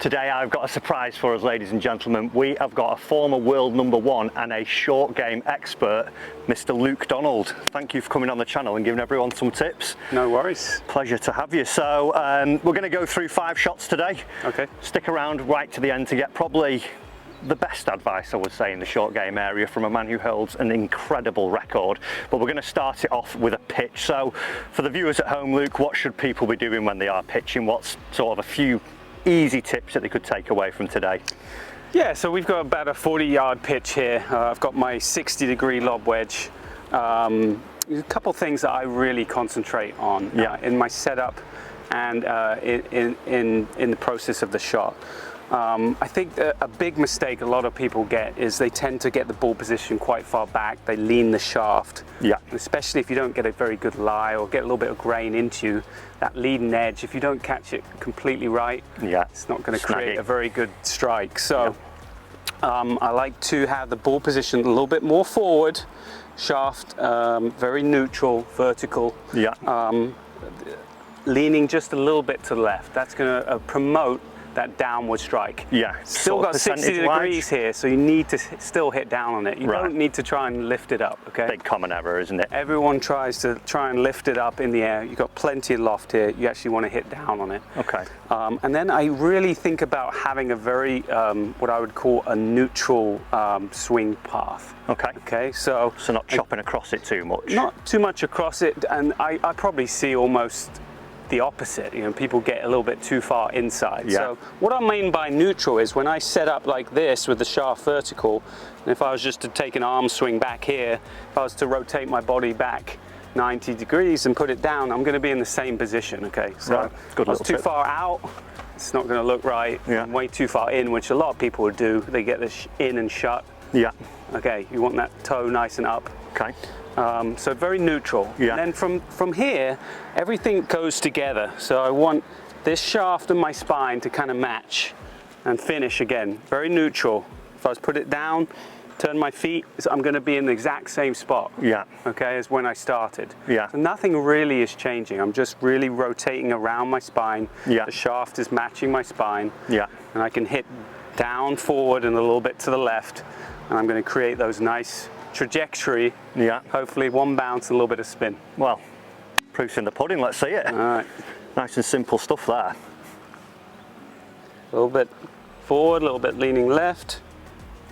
Today I've got a surprise for us, ladies and gentlemen. We have got a former world #1 and a short game expert, Mr. Luke Donald. Thank you for coming on the channel and giving everyone some tips. No worries. Pleasure to have you. So we're going to go through 5 shots today. Okay. Stick around right to the end to get probably the best advice, I would say, in the short game area from a man who holds an incredible record. But we're going to start it off with a pitch. So for the viewers at home, Luke, what should people be doing when they are pitching? What's sort of a few easy tips that they could take away from today? Yeah, so we've got about a 40-yard pitch here. I've got my 60-degree lob wedge. A couple things that I really concentrate on in my setup and in the process of the shot. I think that a big mistake a lot of people get is they tend to get the ball position quite far back. They lean the shaft, especially if you don't get a very good lie or get a little bit of grain into you. That leading edge, if you don't catch it completely right, it's not going to create a very good strike. So I like to have the ball position a little bit more forward, shaft very neutral, vertical, leaning just a little bit to the left. That's going to promote that downward strike. Still got 60 degrees here, so you need to still hit down on it. You don't need to try and lift it up, okay? Big common error, isn't it? Everyone tries to lift it up in the air. You've got plenty of loft here. You actually want to hit down on it. Okay. And then I really think about having a very, what I would call a neutral swing path. Okay, so not chopping across it too much. Not too much across it, and I probably see almost the opposite. You know, people get a little bit too far inside. So what I mean by neutral is when I set up like this with the shaft vertical, and if I was just to take an arm swing back here, if I was to rotate my body back 90 degrees and put it down, I'm going to be in the same position. Okay, so if I was too far out, it's not going to look right. I'm way too far in, which a lot of people would do. They get this in and shut. Okay, you want that toe nice and up. Okay. So very neutral. And then from here, everything goes together. So I want this shaft and my spine to kind of match and finish again. Very neutral. If I was to put it down, turn my feet, I'm going to be in the exact same spot. Okay, as when I started. So nothing really is changing. I'm just really rotating around my spine. The shaft is matching my spine. And I can hit down, forward, and a little bit to the left. And I'm going to create those nice trajectory, hopefully one bounce and a little bit of spin. Well, proof's in the pudding, let's see it. All right. Nice and simple stuff there. A little bit forward, a little bit leaning left,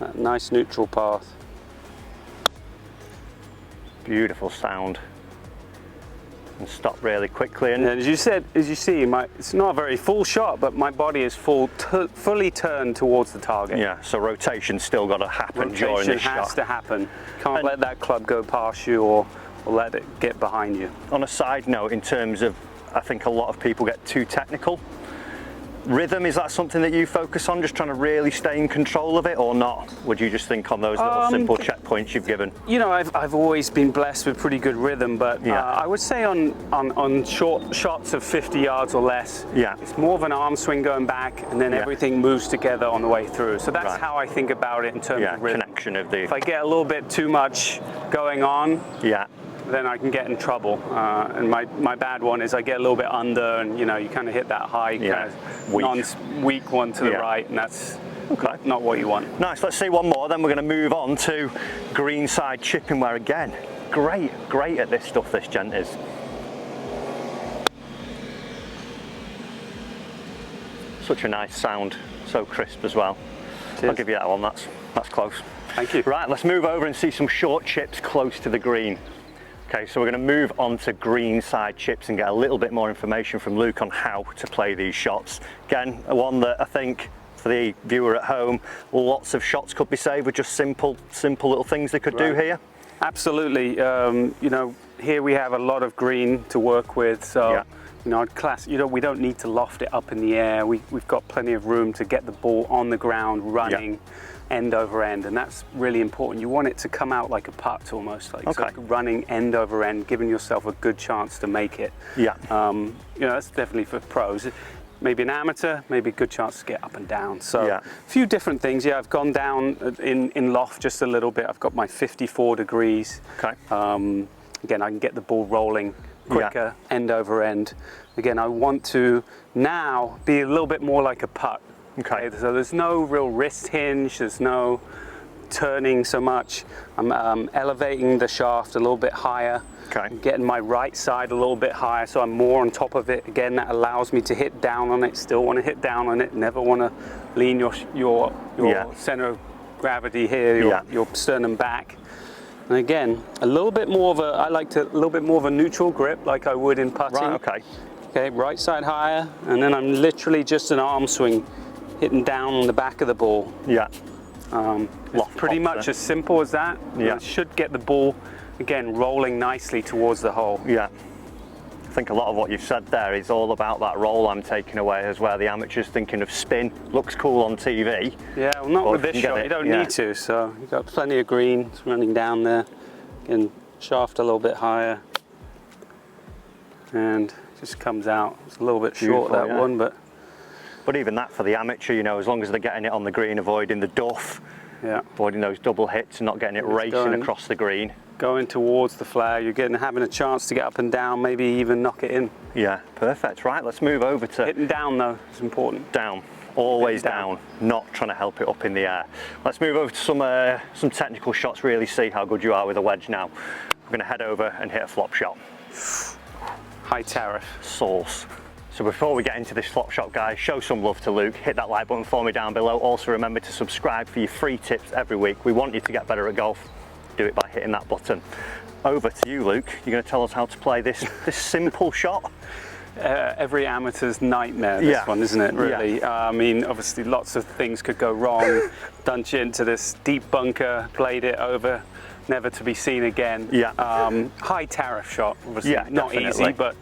that nice neutral path. Beautiful sound. And stop really quickly. And as you said, as you see, it's not a very full shot, but my body is fully turned towards the target. So rotation's still got to happen during this shot. Rotation has to happen. Can't let that club go past you or let it get behind you. On a side note, in terms of, I think a lot of people get too technical. Rhythm, is that something that you focus on, just trying to really stay in control of it, or not? Would you just think on those little simple checkpoints you've given? You know, I've always been blessed with pretty good rhythm, but I would say on short shots of 50 yards or less, it's more of an arm swing going back, and then everything moves together on the way through. So that's how I think about it in terms of rhythm. Connection of the... If I get a little bit too much going on, then I can get in trouble. And my bad one is I get a little bit under, and you know, you kind of hit that high, weak one to the right, and that's not what you want. Nice. Let's see one more, then we're going to move on to greenside chipping, where again, great at this stuff, this gent is. Such a nice sound, so crisp as well. I'll give you that one, that's close. Thank you. Right, let's move over and see some short chips close to the green. Okay, so we're going to move on to greenside chips and get a little bit more information from Luke on how to play these shots. Again, one that I think for the viewer at home, lots of shots could be saved with just simple little things they could do here. Absolutely. You know, here we have a lot of green to work with, so you know, we don't need to loft it up in the air. We've got plenty of room to get the ball on the ground running. End over end, and that's really important. You want it to come out like a putt almost, like so running end over end, giving yourself a good chance to make it. You know, that's definitely for pros. Maybe an amateur, maybe a good chance to get up and down. So a few different things. I've gone down in loft just a little bit. I've got my 54 degrees. Again, I can get the ball rolling quicker, end over end. Again, I want to now be a little bit more like a putt. Okay. So there's no real wrist hinge, there's no turning so much. I'm elevating the shaft a little bit higher. Okay. I'm getting my right side a little bit higher, so I'm more on top of it. Again, that allows me to hit down on it. Still want to hit down on it. Never want to lean your center of gravity here, your sternum back. And again, a little bit more of a little bit more of a neutral grip, like I would in putting. Right. Okay. Okay, right side higher, and then I'm literally just an arm swing, hitting down on the back of the ball. Yeah. It's pretty much as simple as that. Yeah. It should get the ball, again, rolling nicely towards the hole. Yeah. I think a lot of what you've said there is all about that roll I'm taking away, as where the amateur's thinking of spin. Looks cool on TV. Yeah, well, not with this shot. You don't need to. So you've got plenty of green running down there. Again, shaft a little bit higher, and just comes out. It's a little bit short, that one, but even that for the amateur, you know, as long as they're getting it on the green, avoiding the duff, avoiding those double hits and not getting it racing across the green. Going towards the flag, you're having a chance to get up and down, maybe even knock it in. Yeah, perfect. Right, let's move over to hitting down though. It's important. Down, always down, not trying to help it up in the air. Let's move over to some technical shots. Really see how good you are with a wedge now. We're going to head over and hit a flop shot. High tariff. Sauce. So before we get into this flop shot, guys, show some love to Luke. Hit that like button for me down below. Also remember to subscribe for your free tips every week. We want you to get better at golf. Do it by hitting that button. Over to you, Luke. You're going to tell us how to play this simple shot. Every amateur's nightmare, this one, isn't it, really? Yeah. I mean, obviously lots of things could go wrong. Dunked you into this deep bunker, played it over, never to be seen again. Yeah. High tariff shot, obviously not easy, but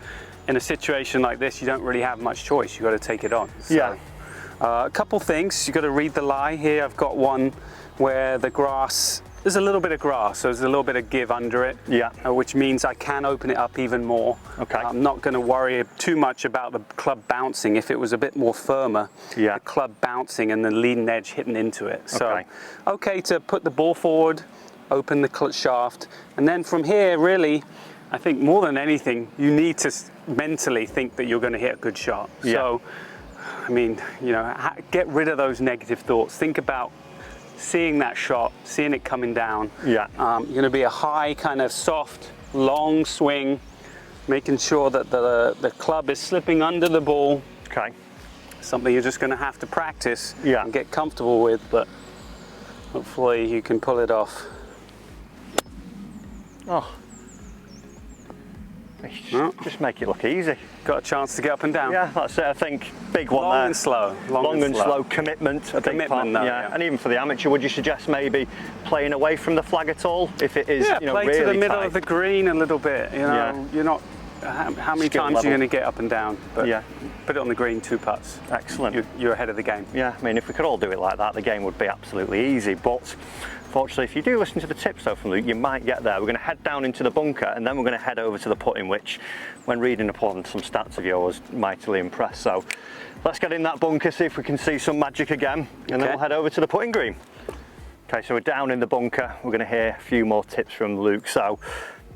in a situation like this, you don't really have much choice. You've got to take it on. So, a couple things. You've got to read the lie here. I've got one where the grass, there's a little bit of grass, so there's a little bit of give under it, which means I can open it up even more. Okay. I'm not going to worry too much about the club bouncing. If it was a bit more firmer, the club bouncing and the leading edge hitting into it. So, okay to put the ball forward, open the shaft, and then from here, really, I think more than anything, you need to mentally think that you're going to hit a good shot. So, I mean, you know, get rid of those negative thoughts. Think about seeing that shot, seeing it coming down. You're going to be a high, kind of soft, long swing, making sure that the club is slipping under the ball. Okay. Something you're just going to have to practice and get comfortable with, but hopefully you can pull it off. Oh. Just make it look easy. Got a chance to get up and down. Yeah, that's it. I think big one there. Long and slow. Long and slow. Commitment. A big part. And even for the amateur, would you suggest maybe playing away from the flag at all if it is, you know, play really to the middle tight? of the green a little bit. You know, you're not. How many times are you going to get up and down? But put it on the green, 2 putts. Excellent. You're ahead of the game. Yeah, I mean, if we could all do it like that, the game would be absolutely easy. But fortunately, if you do listen to the tips though from Luke, you might get there. We're going to head down into the bunker and then we're going to head over to the putting, which, when reading upon some stats of yours, mightily impressed. So let's get in that bunker, see if we can see some magic again, and then we'll head over to the putting green. Okay, so we're down in the bunker. We're going to hear a few more tips from Luke. So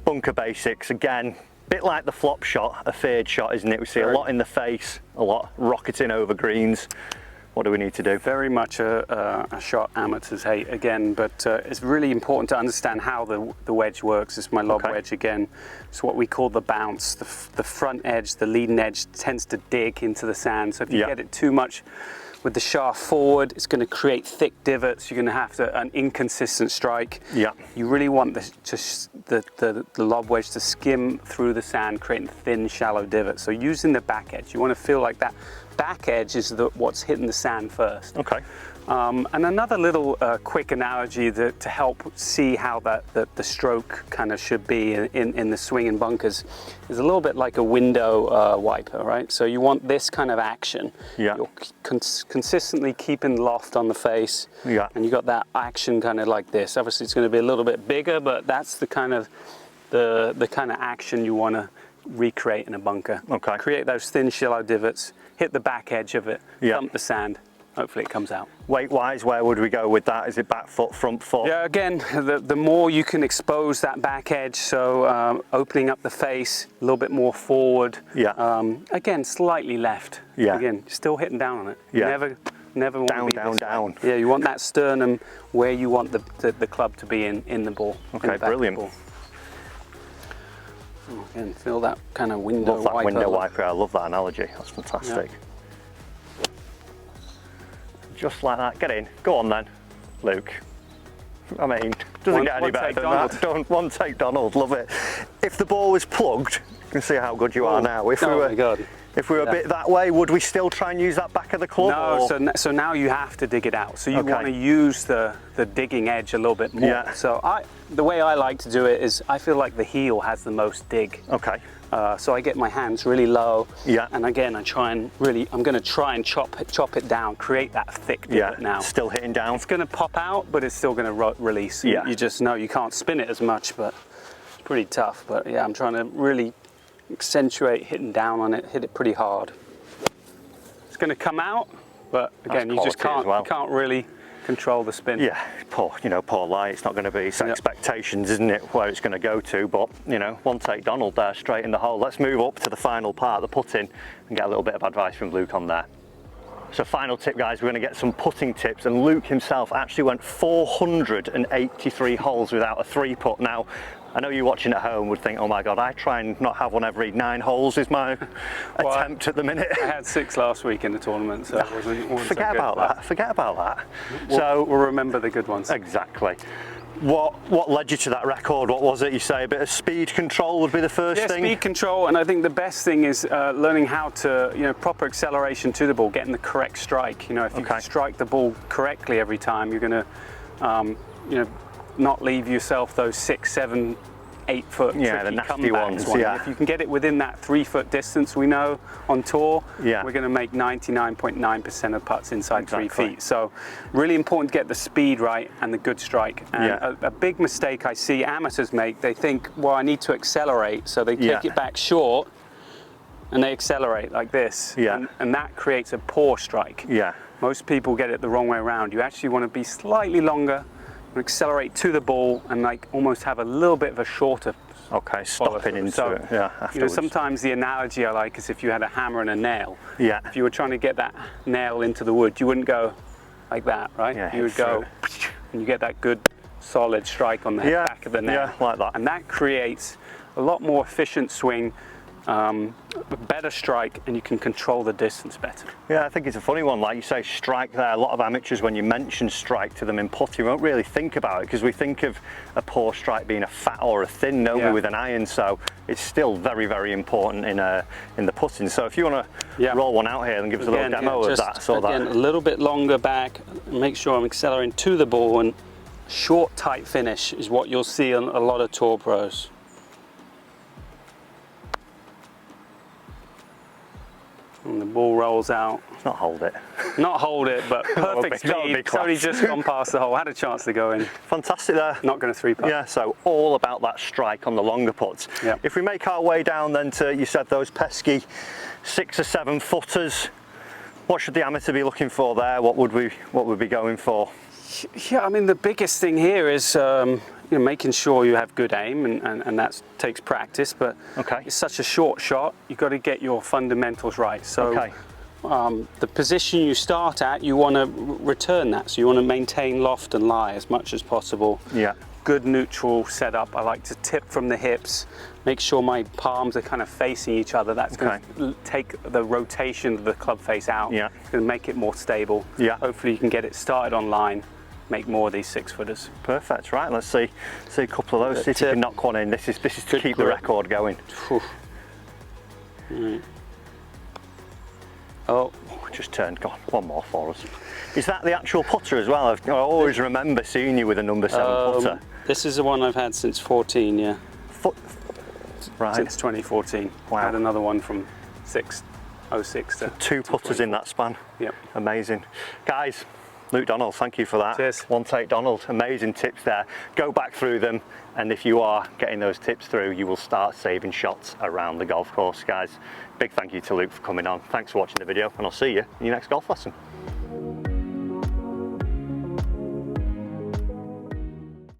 bunker basics, again, bit like the flop shot, a fade shot, isn't it? We see a lot in the face, a lot rocketing over greens. What do we need to do? Very much a shot amateurs hate again, but it's really important to understand how the wedge works. It's my lob wedge again. It's what we call the bounce. The front edge, the leading edge tends to dig into the sand. So if you get it too much with the shaft forward, it's going to create thick divots. You're going to have an inconsistent strike. You really want the lob wedge to skim through the sand, creating thin, shallow divots. So using the back edge, you want to feel like that back edge is what's hitting the sand first. Okay. And another little quick analogy to help see how the stroke kind of should be in the swing and bunkers is a little bit like a window wiper, right? So you want this kind of action. You're consistently keeping loft on the face. And you got that action kind of like this. Obviously it's going to be a little bit bigger, but that's the kind of action you want to recreate in a bunker. Okay. Create those thin, shallow divots, hit the back edge of it, thump the sand. Hopefully it comes out. Weight-wise, where would we go with that? Is it back foot, front foot? Yeah, again, the more you can expose that back edge, so opening up the face, a little bit more forward. Again, slightly left. Again, still hitting down on it. Never Never want down, to be down, this down. way. Yeah, you want that sternum where you want the club to be in the ball. Okay, brilliant. Oh, again, feel that kind of window Love that wiper. window wiper. I love that analogy. That's fantastic. Yeah. Just like that. Get in. Go on then, Luke. I mean, doesn't get any better than that. One take Donald. Love it. If the ball was plugged, you can see how good you are now. If we were a bit that way, would we still try and use that back of the club? No, so now you have to dig it out. So you want to use the digging edge a little bit more. Yeah. So the way I like to do it is I feel like the heel has the most dig. Okay. So I get my hands really low. Yeah. And again, I'm going to try and chop it down, create that thick divot now. Still hitting down. It's going to pop out, but it's still going to release. Yeah. You just know you can't spin it as much, but it's pretty tough. But yeah, I'm trying to really accentuate hitting down on it, hit it pretty hard. It's going to come out, but again, you just can't really control the spin. Yeah, poor lie. It's not going to be expectations, isn't it, where it's going to go to? But one take Donald there, straight in the hole. Let's move up to the final part, the putting, and get a little bit of advice from Luke on there. So final tip, guys, we're going to get some putting tips, and Luke himself actually went 483 holes without a 3-putt. Now, I know you watching at home would think, oh my God, I try and not have one every 9 holes is my attempt at the minute. I had 6 last week in the tournament, so it wasn't Forget about that. Forget about that. We'll remember the good ones. Exactly. What led you to that record? What was it? You say a bit of speed control would be the first thing? Yeah, speed control, and I think the best thing is learning how to, proper acceleration to the ball, getting the correct strike. If you strike the ball correctly every time, you're going to, not leave yourself those 6, 7, 8 foot the nasty ones. Yeah. If you can get it within that 3 foot distance, we know on tour, we're going to make 99.9% of putts inside 3 feet. So really important to get the speed right and the good strike. And a big mistake I see amateurs make, they think, well, I need to accelerate, so they take it back short and they accelerate like this. Yeah. And that creates a poor strike. Yeah. Most people get it the wrong way around. You actually want to be slightly longer, accelerate to the ball, and almost have a little bit of a shorter stopping into it. Yeah, afterwards. Sometimes the analogy I like is if you had a hammer and a nail. Yeah. If you were trying to get that nail into the wood, you wouldn't go like that, right? Yeah, you would go, and you get that good solid strike on the back of the nail. Yeah, like that. And that creates a lot more efficient swing, a better strike, and you can control the distance better. Yeah, I think it's a funny one, like you say, strike there. A lot of amateurs, when you mention strike to them in putting, won't really think about it, because we think of a poor strike being a fat or a thin, don't we, with an iron. So it's still very, very important in the putting. So if you want to roll one out here and give us a little demo of that. Again, a little bit longer back, make sure I'm accelerating to the ball, and short, tight finish is what you'll see on a lot of tour pros. And the ball rolls out. Not hold it. Not hold it, but perfect speed. It's only just gone past the hole. Had a chance to go in. Fantastic there. Not going to 3-putt. Yeah, so all about that strike on the longer putts. Yeah. If we make our way down then to, you said, those pesky 6 or 7 footers, what should the amateur be looking for there? What would we be going for? Yeah, I mean, the biggest thing here is making sure you have good aim, and that takes practice, but it's such a short shot, you've got to get your fundamentals right. So the position you start at, you want to return that, so you want to maintain loft and lie as much as possible. Yeah. Good neutral setup. I like to tip from the hips, make sure my palms are kind of facing each other. That's going to take the rotation of the club face out. Yeah. It's going to make it more stable. Yeah. Hopefully you can get it started on line, make more of these 6-footers. Perfect. Right, let's see a couple of those. See if you can knock one in. This is to keep the record going. Oh, just turned. God, one more for us. Is that the actual putter as well? I always remember seeing you with a number 7 putter. This is the one I've had since 14, yeah. Right. Since 2014. Wow. I had another one from 06 to 2 putters in that span. Yep. Amazing. Guys, Luke Donald, thank you for that. Cheers. One take Donald, amazing tips there. Go back through them, and if you are getting those tips through, you will start saving shots around the golf course, guys. Big thank you to Luke for coming on. Thanks for watching the video, and I'll see you in your next golf lesson.